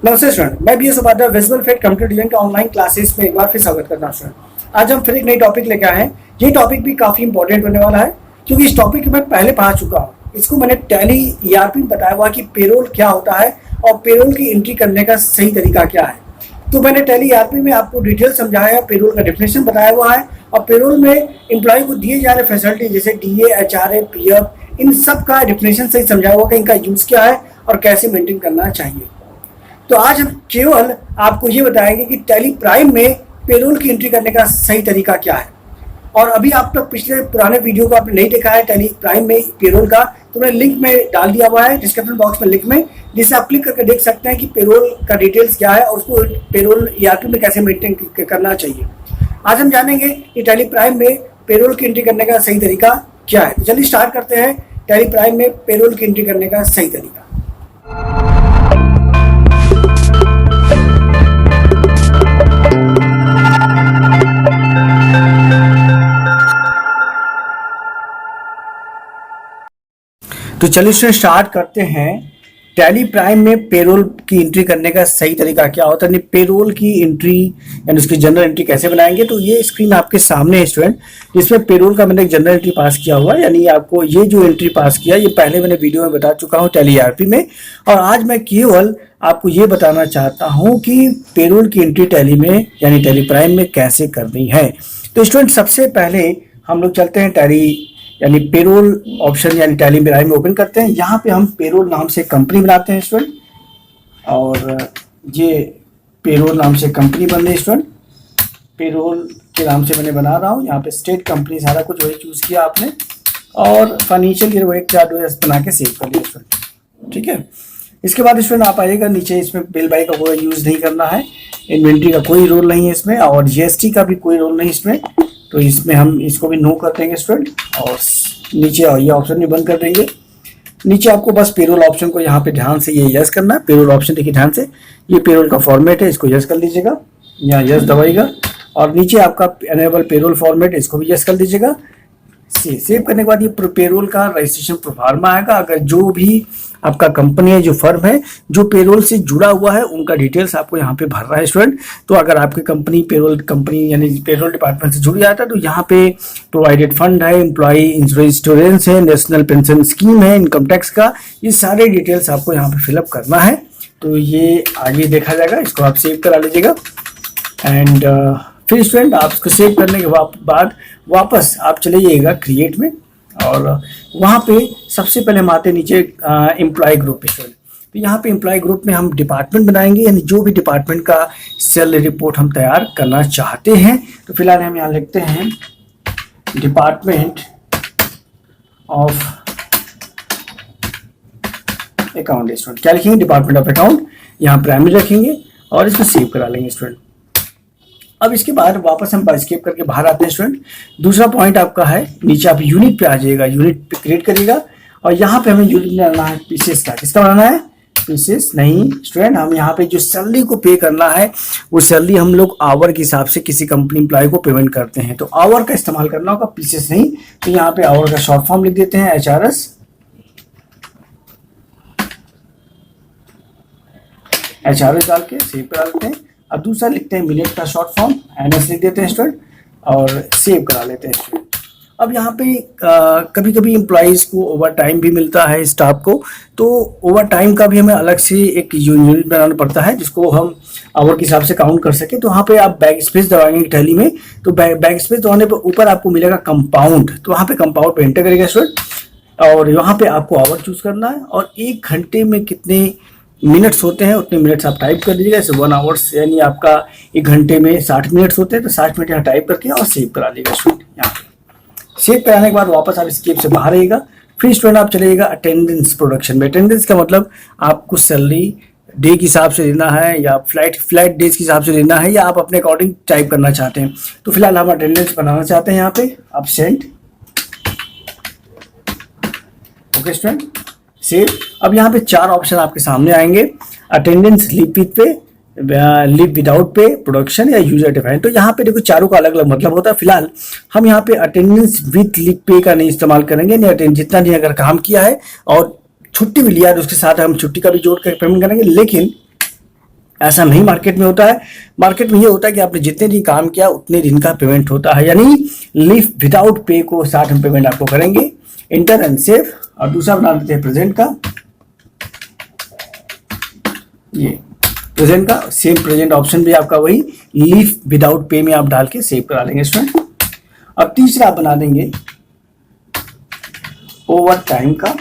नमस्ते स्टूडेंट, मैं B S Upadhyay visual effect computer design के ऑनलाइन क्लासेस में एक बार फिर स्वागत करता हूं स्टूडेंट। आज हम फिर एक नई टॉपिक लेके आए हैं। ये टॉपिक भी काफी इंपॉर्टेंट होने वाला है क्योंकि इस टॉपिक को मैं पहले पढ़ा चुका हूँ। इसको मैंने टैली ईआरपी में बताया हुआ कि पेरोल क्या होता है और पेरोल की एंट्री करने का सही तरीका क्या है। तो मैंने टैली ईआरपी में आपको डिटेल समझाया है, पेरोल का डेफिनेशन बताया हुआ है और पेरोल में एम्प्लॉय को दिए जा रहे फैसिलिटी जैसे डीए, एचआरए, पीएफ, इन सब का डेफिनेशन सही समझाया हुआ कि इनका यूज क्या है और कैसे मेंटेन करना चाहिए। तो आज हम केवल आपको ये बताएंगे कि टैली प्राइम में पेरोल की एंट्री करने का सही तरीका क्या है। और अभी आप लोग पिछले पुराने वीडियो को आपने नहीं देखा है टैली प्राइम में पेरोल का, तो मैंने लिंक में डाल दिया हुआ है डिस्क्रिप्शन बॉक्स में लिंक में, जिससे आप क्लिक करके देख सकते हैं कि पेरोल का डिटेल्स क्या है और उसको पेरोल ईआरपी में कैसे मेंटेन करना चाहिए। आज हम जानेंगे कि टैली प्राइम में पेरोल की एंट्री करने का सही तरीका क्या है। तो चलिए स्टार्ट करते हैं टैली प्राइम में पेरोल की एंट्री करने का सही तरीका। तो चलिए स्टार्ट करते हैं। टैली प्राइम में पेरोल की एंट्री करने का सही तरीका क्या होता है, पेरोल की एंट्री यानी उसकी जनरल एंट्री कैसे बनाएंगे। तो ये स्क्रीन आपके सामने है स्टूडेंट, जिसमें पेरोल का मैंने एक जनरल एंट्री पास किया हुआ है। यानी आपको ये जो एंट्री पास किया ये पहले मैंने वीडियो में बता चुका हूँ टैली ईआरपी में, और आज मैं केवल आपको ये बताना चाहता हूँ कि पेरोल की एंट्री टैली में यानी टैली प्राइम में कैसे करनी है। तो स्टूडेंट सबसे पहले हम लोग चलते हैं टैली यानी पेरोल ऑप्शन यानी टैली प्राइम में ओपन करते हैं। यहाँ पे हम पेरोल नाम से कंपनी बनाते हैं स्टूडेंट, और ये पेरोल नाम से कंपनी बन रही है स्टूडेंट। पेरोल के नाम से मैंने बना रहा हूँ। यहाँ पे स्टेट कंपनी सारा कुछ वही चूज किया आपने, और फाइनेंशियल ईयर वही 4 बना के सेव कर लिया स्टूडेंट। ठीक है, इसके बाद स्टूडेंट आप आइएगा नीचे, इसमें बिल बाई का कोई यूज नहीं करना है, इन्वेंट्री का कोई रोल नहीं है इसमें, और जीएसटी का भी कोई रोल नहीं इसमें। तो इसमें हम इसको भी नो कर देंगे स्टूडेंट, और नीचे ये ऑप्शन भी बंद कर देंगे। नीचे आपको बस पेरोल ऑप्शन को यहाँ पे ध्यान से ये यस करना है। पेरोल ऑप्शन देखिए ध्यान से, ये पेरोल का फॉर्मेट है, इसको यस कर लीजिएगा, यहाँ यस दबाइएगा, और नीचे आपका एनेबल पेरोल फॉर्मेट, इसको भी यस कर लीजिएगा। सेव करने के बाद ये पेरोल का रजिस्ट्रेशन प्रोफार्मा आएगा। अगर जो भी आपका कंपनी है, जो फर्म है, जो पेरोल से जुड़ा हुआ है, उनका डिटेल्स आपको यहाँ पे भरना है स्टूडेंट। तो अगर आपकी कंपनी पेरोल कंपनी यानी पेरोल डिपार्टमेंट से जुड़ जाता है तो यहाँ पे प्रोवाइडेड फंड है, एम्प्लॉय इंश्योरेंस है, नेशनल पेंशन स्कीम है, इनकम टैक्स का, ये सारे डिटेल्स आपको यहाँ पे फिलअप करना है। तो ये आगे देखा जाएगा, इसको आप सेव करा लीजिएगा। एंड फिर स्टूडेंट आप इसको सेव करने के बाद वापस आप चले जाइएगा क्रिएट में, और वहाँ पे सबसे पहले हम आते नीचे एम्प्लॉय ग्रुप पे स्टूडेंट। तो यहाँ पे एम्प्लॉय ग्रुप में हम डिपार्टमेंट बनाएंगे, यानी जो भी डिपार्टमेंट का सैलरी रिपोर्ट हम तैयार करना चाहते हैं। तो फिलहाल हम यहाँ लिखते हैं डिपार्टमेंट ऑफ अकाउंट स्टूडेंट। क्या लिखेंगे? डिपार्टमेंट ऑफ अकाउंट, यहाँ प्राइमरी रखेंगे और इसको सेव करा लेंगे स्टूडेंट। अब इसके बाद वापस हम एस्केप करके बाहर आते हैं स्टूडेंट। दूसरा पॉइंट आपका है नीचे आप यूनिट पे आ जाइएगा, यूनिट पे क्रिएट करिएगा, और यहाँ पे हमें यूनिट बनाना है पीसेस का। किसका बनाना है? पीसेस नहीं स्टूडेंट, हम यहाँ पे जो सैलरी को पे करना है वो सैलरी हम लोग आवर के हिसाब से किसी कंपनी एम्प्लॉय को पेमेंट करते हैं, तो आवर का इस्तेमाल करना होगा, पीसेस नहीं। तो यहाँ पे आवर का शॉर्ट फॉर्म लिख देते हैं HRS, डाल के सेव करा लेते हैं। अब दूसरा लिखते हैं मिनट का शॉर्ट फॉर्म, NS लिख देते हैं स्टूडेंट, और सेव करा लेते हैं स्टूडेंट। अब यहाँ पे कभी कभी एम्प्लॉइज को ओवर टाइम भी मिलता है स्टाफ को, तो ओवर टाइम का भी हमें अलग से एक यूनिट बनाना पड़ता है जिसको हम आवर के हिसाब से काउंट कर सके। तो वहाँ पे आप बैक स्पेस दबाएंगे टैली में, तो बैक स्पेस दबाने पर ऊपर आपको मिलेगा कंपाउंड, तो वहाँ पे कंपाउंड पे एंटर करेगा स्टूडेंट, और यहाँ पे आपको आवर चूज करना है, और 1 घंटे में कितने मिनट्स होते हैं उतने मिनट्स आप टाइप कर दीजिएगा। जैसे 1 आवर्स यानी आपका 1 घंटे में 60 मिनट्स होते हैं, तो 60 मिनट यहाँ टाइप करके और सेव करा लीजिएगा स्टूडेंट। यहाँ सेव कराने के बाद वापस आप स्केप से बाहर आइएगा। फिर स्टूडेंट आप चलिएगा अटेंडेंस प्रोडक्शन में। अटेंडेंस का मतलब आपको सैलरी डे के हिसाब से लेना है या फ्लाइट डेज के हिसाब से लेना है, या आप अपने अकॉर्डिंग टाइप करना चाहते हैं। तो फिलहाल हम अटेंडेंस बनाना चाहते हैं। यहाँ पे आप सेंड, ओके स्टूडेंट, सेव। अब यहाँ पे 4 ऑप्शन आपके सामने आएंगे, अटेंडेंस, लीव विद पे, लीव विदाउट पे, प्रोडक्शन या यूजर डिफाइन। तो यहाँ पे देखो चारों का अलग अलग मतलब होता है। फिलहाल हम यहाँ पे अटेंडेंस विद लीव पे का नहीं इस्तेमाल करेंगे, नहीं अटेंड जितना नहीं अगर काम किया है और छुट्टी भी लिया है तो उसके साथ हम छुट्टी का भी जोड़ कर पेमेंट करेंगे। लेकिन ऐसा नहीं मार्केट में होता है। मार्केट में ये होता है कि आपने जितने दिन काम किया उतने दिन का पेमेंट होता है, यानी लीव विदाउट पे को साथ में पेमेंट आपको करेंगे। Inter and save. और दूसरा बना देते हैं प्रेजेंट का, ये प्रेजेंट का सेम प्रेजेंट ऑप्शन भी आपका वही लीव विदाउट पे में आप डाल के सेव करा लेंगे स्टूडेंट। अब तीसरा आप बना देंगे ओवर टाइम का।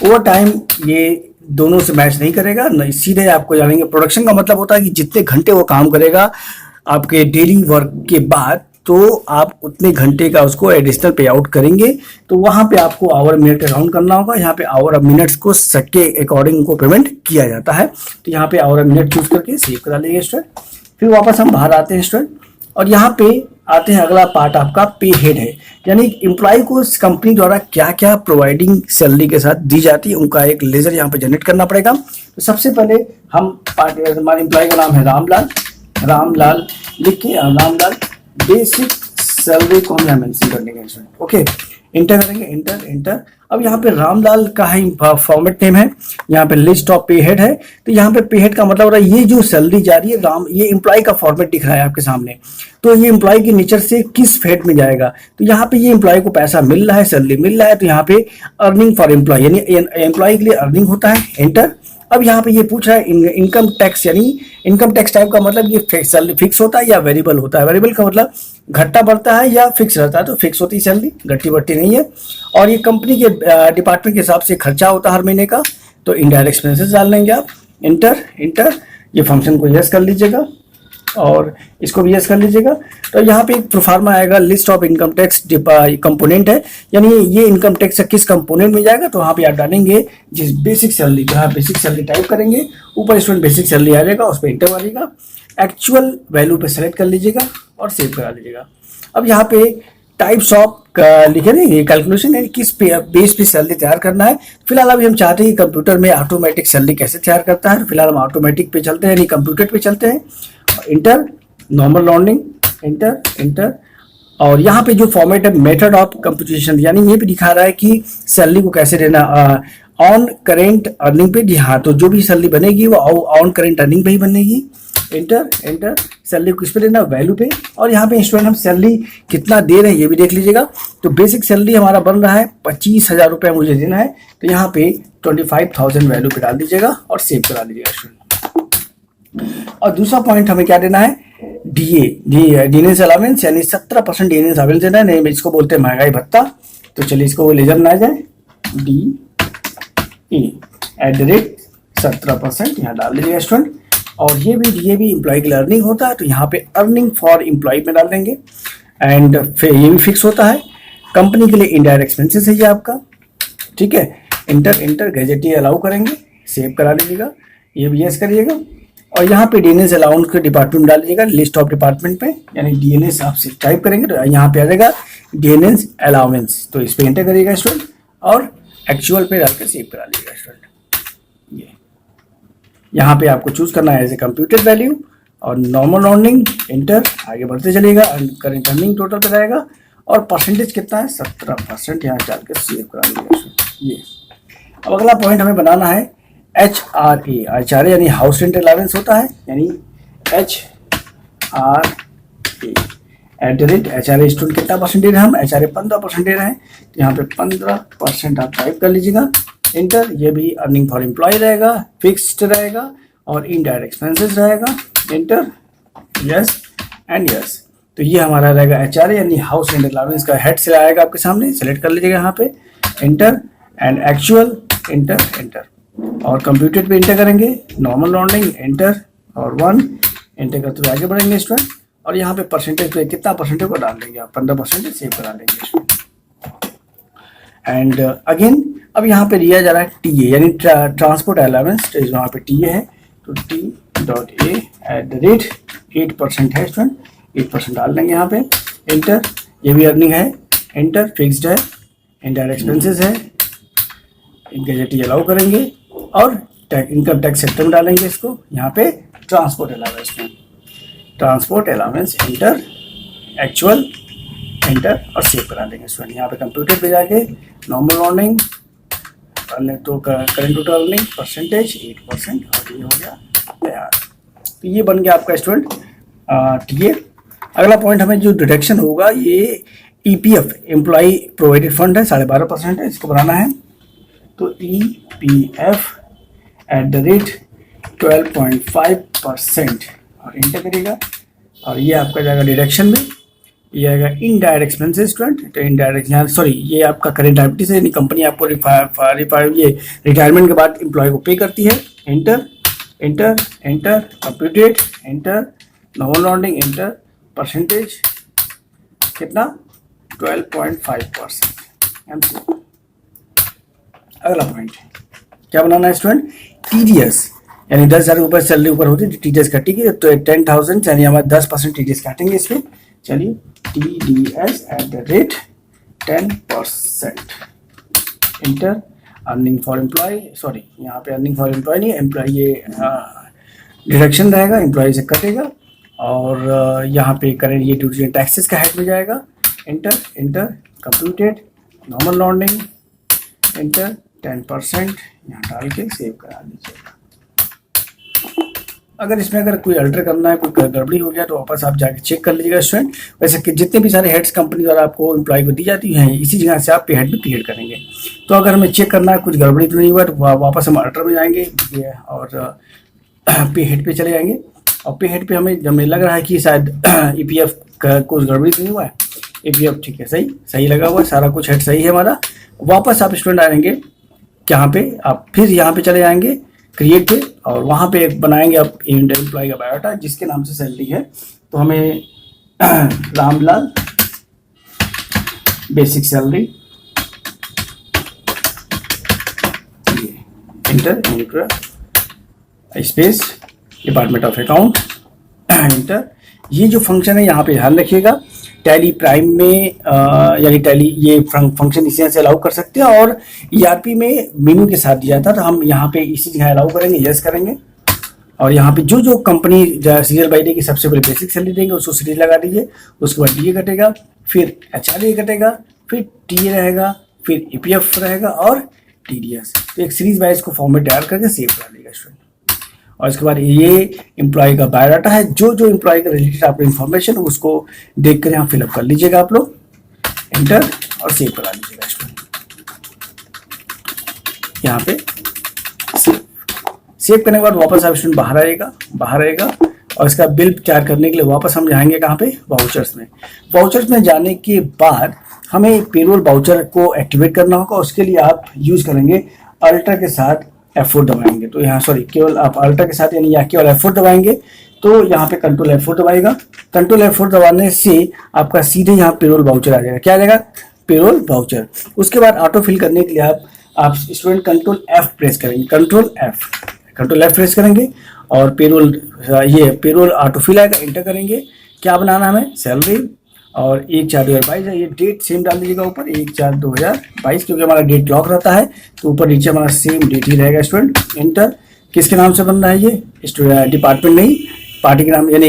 ओवर टाइम ये दोनों से मैच नहीं करेगा, नहीं सीधे आपको जानेंगे। प्रोडक्शन का मतलब होता है कि जितने घंटे वो काम करेगा आपके डेली वर्क के बाद, तो आप उतने घंटे का उसको एडिशनल पे आउट करेंगे। तो वहां पे आपको आवर मिनट का काउंट करना होगा। यहाँ पे आवर और मिनट्स को सेट के अकॉर्डिंग को पेमेंट किया जाता है। तो यहाँ पे आवर और मिनट चूज करके सेव करा लेंगे स्टूडेंट। फिर वापस हम बाहर आते हैं स्टूडेंट, और यहाँ पे आते हैं अगला पार्ट आपका पे हेड है, यानी एम्प्लॉय को कंपनी द्वारा क्या क्या प्रोवाइडिंग सैलरी के साथ दी जाती है उनका एक लेजर यहाँ पे जनरेट करना पड़ेगा। तो सबसे पहले हम हमारे एम्प्लॉय का नाम है रामलाल, रामलाल लिख के रामलाल बेसिक सैलरी को हम यहाँ मेंशन कर लेंगे। ओके, इंटर करेंगे, इंटर इंटर। अब यहाँ पे रामलाल का ही फॉर्मेट नेम है, यहाँ पे लिस्ट ऑफ पे हेड है। तो यहाँ पे पे हेड का मतलब हो रहा है ये जो सैलरी जा रही है राम, ये एम्प्लॉय का फॉर्मेट दिख रहा है आपके सामने। तो ये एम्प्लॉय के नेचर से किस हेड में जाएगा, तो यहाँ पे ये एम्प्लॉय को पैसा मिल रहा है, सैलरी मिल रहा है, तो यहाँ पे अर्निंग फॉर एम्प्लॉय यानी एम्प्लॉय के लिए अर्निंग होता है, एंटर। अब यहाँ पे ये पूछ रहा है इनकम टैक्स, यानी इनकम टैक्स टाइप का मतलब ये सैलरी फिक्स होता है या वेरिएबल होता है। वेरिएबल का मतलब घटता बढ़ता है या फिक्स रहता है, तो फिक्स होती है सैलरी, घटती बढ़ती नहीं है। और ये कंपनी के डिपार्टमेंट के हिसाब से खर्चा होता है हर महीने का, तो इनडायरेक्ट एक्सपेंसेस डाल लेंगे आप, इंटर इंटर। ये फंक्शन को यस कर लीजिएगा और इसको भी यस कर लीजिएगा। तो यहाँ पे एक प्रोफार्मा आएगा, list of income tax component है, यानी ये इनकम टैक्स का किस कंपोनेंट में जाएगा। तो वहाँ पे आप डालेंगे जिस बेसिक सैलरी, जहाँ बेसिक सैलरी टाइप करेंगे ऊपर स्टूडेंट बेसिक सैलरी आ जाएगा, उस पर इंटर मारिएगा, एक्चुअल वैल्यू पे सेलेक्ट कर लीजिएगा और सेव करा लीजिएगा। अब यहाँ पे टाइप्स ऑफ लिखे ना, ये कैलकुलेशन है किस बेस पे सैलरी तैयार करना है। फिलहाल अभी हम चाहते हैं कि कंप्यूटर में ऑटोमेटिक सैलरी कैसे तैयार करता है, फिलहाल हम ऑटोमेटिक पे चलते हैं, यानी कंप्यूटर पे चलते हैं। Inter, normal rounding, inter inter. और यहाँ पे जो फॉर्मेट है मेथड ऑफ कंप्यूटेशन, यानी ये भी दिखा रहा है कि सैलरी को कैसे देना, ऑन करेंट अर्निंग पे। जी हाँ, तो जो भी सैलरी बनेगी वो ऑन करेंट अर्निंग पे ही बनेगी। Inter inter. सैलरी किस पे देना, वैल्यू पे। और यहाँ पे स्टूडेंट हम सैलरी कितना दे रहे हैं ये भी देख लीजिएगा। तो बेसिक सैलरी हमारा बन रहा है 25,000 रुपये मुझे देना है, तो यहाँ पे 25,000 वैल्यू पे डाल दीजिएगा और सेव करा लीजिएगा स्टूडेंट। और दूसरा पॉइंट हमें क्या देना है, डीए डीनेस अलावेंस, यानी 17% डीनेस अलावेंस देना है, नहीं इसको बोलते हैं महंगाई भत्ता। तो चलिए इसको लेजर बनाया जाए, DE@17% यहाँ डाल दीजिएगा स्टूडेंट। और ये भी एम्प्लॉय के लिए अर्निंग होता है, तो यहाँ पे अर्निंग फॉर एम्प्लॉय में डाल देंगे। एंड फिर ये भी फिक्स होता है, कंपनी के लिए इनडायरेक्ट एक्सपेंसेस है ये आपका, ठीक है। इंटर इंटर, गैजेटी अलाउ करेंगे, सेव करा लीजिएगा, ये भी यस करिएगा। और यहाँ पे डीएनएस अलाउंस के डिपार्टमेंट डाल दीजिएगा, लिस्ट ऑफ डिपार्टमेंट पे, यानी डीएनएस आप टाइप करेंगे तो यहाँ पे आ जाएगा डीएनएस अलाउंस, तो इस पे एंटर करिएगा स्टूडेंट और एक्चुअल पे डाल के सेव करा लीजिएगा स्टूडेंट। ये यहाँ पे आपको चूज करना है एज ए कंप्यूटेड वैल्यू और नॉर्मल राउंडिंग, इंटर, आगे बढ़ते चलिएगा। करेंट अर्निंग टोटल पे रहेगा और परसेंटेज कितना है, 17%, यहाँ डाल के सेव करा लीजिएगा। ये अब अगला पॉइंट हमें बनाना है HRA यानी हाउस रेंट अलावेंस होता है, यानी HRA HRA स्टूडेंट कितना परसेंटेज है, हम HRA 15% दे रहे हैं, तो यहाँ पे 15% आप टाइप कर लीजिएगा, इंटर। ये भी अर्निंग फॉर एम्प्लॉय रहेगा, फिक्स्ड रहेगा और इनडायरेक्ट एक्सपेंसेस रहेगा, इंटर, यस एंड यस। तो ये हमारा रहेगा HRA यानी हाउस रेंट अलावेंस का हेड से आएगा आपके सामने, सेलेक्ट कर लीजिएगा यहाँ पे, inter and actual, inter inter. और कंप्यूटर पे इंटर करेंगे, नॉर्मल राउंडिंग, इंटर और 1 इंटर करते हुए आगे बढ़ेंगे स्टूडेंट। और यहाँ पे परसेंटेज पे कितना परसेंटेज को डाल देंगे आप, 15% सेव करा देंगे स्टूडेंट। एंड अगेन अब यहाँ पे दिया जा रहा है टीए यानी ट्रांसपोर्ट अलावेंस, तो यहाँ पे टीए है, तो T.A@8% है स्टूडेंट, 8% डाल देंगे यहाँ पे, इंटर। ये भी अर्निंग है, इंटर, फिक्स्ड है, इनडायरेक्ट एक्सपेंसेस है, गैजेटी अलाउ करेंगे और इनकम टैक्स सेक्टर में डालेंगे इसको, यहाँ पे ट्रांसपोर्ट अलावेंस में, transport allowance, inter, actual, inter और सेव करा देंगे स्टूडेंट। यहाँ पे कंप्यूटर पे जाके नॉर्मल राउंडिंग, तो करेंट टोटल अर्निंग परसेंटेज 8% और ये हो गया तो ये बन गया आपका स्टूडेंट टीए। अगला पॉइंट हमें जो डिडक्शन होगा ये ईपीएफ एम्प्लॉय प्रोवाइडेड फंड है 12.5% है, इसको बनाना है। तो ईपीएफ एट द रेट 12.5% और इंटर करेगा और ये आपका जाएगा डिडक्शन में, ये आएगा इनडायरेक्ट एक्सपेंसेस स्टूडेंट। तो इनडायरेक्ट यहाँ सॉरी ये आपका करेंट लायबिलिटीज है, यानी कंपनी आपको ये रिटायरमेंट के बाद एम्प्लॉय को पे करती है। Enter enter enter computed enter normal rounding enter percentage कितना 12.5%। अगला पॉइंट क्या बनाना है स्टूडेंट, टीडीएस यानी 10,000 ऊपर सैलरी ऊपर होती है टीडीएस कटेगी, तो 10,000 यानी हमारे 10% टीडीएस काटेंगे इसमें। चलिए TDS at the rate 10%। Enter earning for employ, sorry यहाँ पे अर्निंग फॉर एम्प्लॉय नहीं, एम्प्लॉय ये डिडक्शन रहेगा, एम्प्लॉय से कटेगा और यहाँ पे करेंट ये ड्यूटी एंड टैक्सेस का हेड में जाएगा। Enter enter computed normal rounding enter 10% यहाँ डाल के सेव करा दीजिएगा। अगर इसमें अगर कोई अल्टर करना है, कोई गड़बड़ी हो गया तो वापस आप जाके चेक कर लीजिएगा स्टूडेंट। वैसे कि जितने भी सारे हेड्स कंपनी द्वारा आपको एम्प्लॉय को दी जाती हैं इसी जगह से आप पे हेड में क्रिएट करेंगे। तो अगर हमें चेक करना है कुछ गड़बड़ी तो नहीं हुआ तो वापस हम अल्टर में जाएंगे और पे हेड पे चले जाएंगे और पे हेड पे हमें जब लग रहा है कि शायद ईपीएफ का कुछ गड़बड़ी तो नहीं हुआ है, ईपीएफ ठीक है सही लगा हुआ है, सारा कुछ हेड सही है हमारा। वापस आप स्टूडेंट आएंगे यहाँ पे, आप फिर यहाँ पे चले जाएंगे क्रिएट पे और वहाँ पे बनाएंगे आप एम्प्लॉय का बायोडाटा जिसके नाम से सैलरी है। तो हमें Ramlal basic salary inter space department of account inter. ये जो फंक्शन है यहाँ पे ध्यान रखिएगा, टैली प्राइम में यानी टैली ये फंक्शन इसी से अलाउ कर सकते हैं और ईआरपी में मेनू के साथ दिया था, तो हम यहाँ पे इसी जगह अलाउ करेंगे, यस करेंगे और यहाँ पे जो कंपनी सीरियल बाई डे की सबसे पहले बेसिक सैलरी देंगे उसको सीरीज लगा दीजिए, उसके बाद डीए कटेगा, फिर एचआरए कटेगा, फिर टीए रहेगा, फिर ईपीएफ रहेगा और टीडीएस। तो एक सीरीज वाइज को फॉर्मेट तैयार करके सेव कर देगा स्टूडेंट। और इसके बाद ये एम्प्लॉय का बायोडाटा है, जो एम्प्लॉय का रिलेटेड आपको इन्फॉर्मेशन उसको देख कर यहाँ फिलअप कर लीजिएगा आप लोग, एंटर और सेव करा लीजिएगा स्टूडेंट। यहाँ पे सेव करने के बाद वापस आप स्टूडेंट बाहर आएगा और इसका बिल तैयार करने के लिए वापस हम जाएंगे कहाँ पे, वाउचर्स में। वाउचर्स में जाने के बाद हमें पेरोल वाउचर को एक्टिवेट करना होगा, उसके लिए आप यूज करेंगे अल्टर के साथ F4 दबाएंगे। तो यहाँ सॉरी केवल आप अल्टर के साथ यानी केवल F4 दबाएंगे तो यहाँ पे कंट्रोल F4 दबाएगा। कंट्रोल F4 दबाने से आपका सीधे यहाँ पेरोल वाउचर आ जाएगा। क्या आ जाएगा, पेरोल वाउचर। उसके बाद ऑटो फिल करने के लिए आप स्टूडेंट कंट्रोल F प्रेस करेंगे, कंट्रोल F प्रेस करेंगे और पेरोल ऑटो फिल आएगा, एंटर करेंगे। क्या बनाना हमें, सैलरी और 1/4/2022 है, ये डेट सेम डाल दीजिएगा ऊपर 1/4/2022 क्योंकि हमारा डेट लॉक रहता है तो ऊपर नीचे हमारा सेम डेट ही रहेगा स्टूडेंट। एंटर। किसके नाम से बन रहा है ये, डिपार्टमेंट नहीं पार्टी के नाम यानी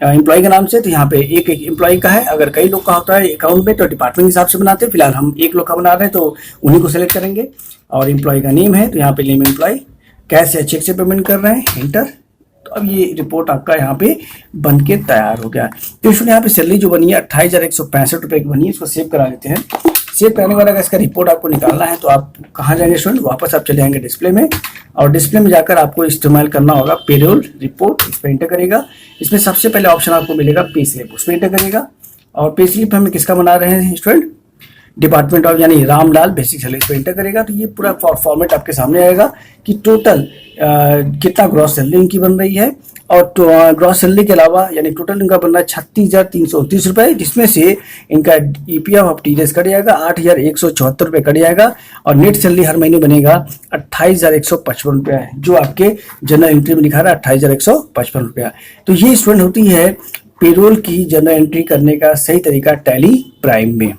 एम्प्लॉय के नाम से। तो यहाँ पे एक एम्प्लॉय का है, अगर कई लोग का होता है अकाउंट में तो डिपार्टमेंट के हिसाब से बनाते हैं, फिलहाल हम एक लोग का बना रहे हैं तो उन्हीं को सेलेक्ट करेंगे। और एम्प्लॉय का नेम है तो यहाँ पे नेम एम्प्लॉय, कैश या चेक से पेमेंट कर रहे हैं, एंटर। तो अब ये रिपोर्ट आपका यहाँ पे बन के तैयार हो गया। तो इसमें यहाँ पे सैलरी जो बनी है 28,165 रुपये की बनी है, इसको सेव करा लेते हैं। सेव करने के बाद अगर इसका रिपोर्ट आपको निकालना है तो आप कहाँ जाएंगे स्टूडेंट, वापस आप चले जाएंगे डिस्प्ले में और डिस्प्ले में जाकर आपको इस्तेमाल करना होगा पेरोल रिपोर्ट, इस पर एंटर करेगा। इसमें सबसे पहले ऑप्शन आपको मिलेगा पे स्लिप, उस पर एंटर करेगा। और पे स्लिप हमें किसका बना रहे हैं स्टूडेंट, डिपार्टमेंट ऑफ यानी रामलाल बेसिक सैलरी पे एंटर करेगा। तो ये पूरा फॉर्मेट आपके सामने आएगा कि टोटल कितना ग्रॉस सैलरी इनकी बन रही है और ग्रॉस सैलरी के अलावा यानी टोटल इनका बन रहा है 36,329 रुपये, जिसमें से इनका ईपीएफ ऑफ टीडीएस कट जाएगा 8,174 रुपये कट जाएगा और नेट सैलरी हर महीने बनेगा 28,155 रुपया, जो आपके जनरल एंट्री में लिखा रहा है 28,155 रुपया। तो ये स्टूडेंट होती है पेरोल की जनरल एंट्री करने का सही तरीका टैली प्राइम में।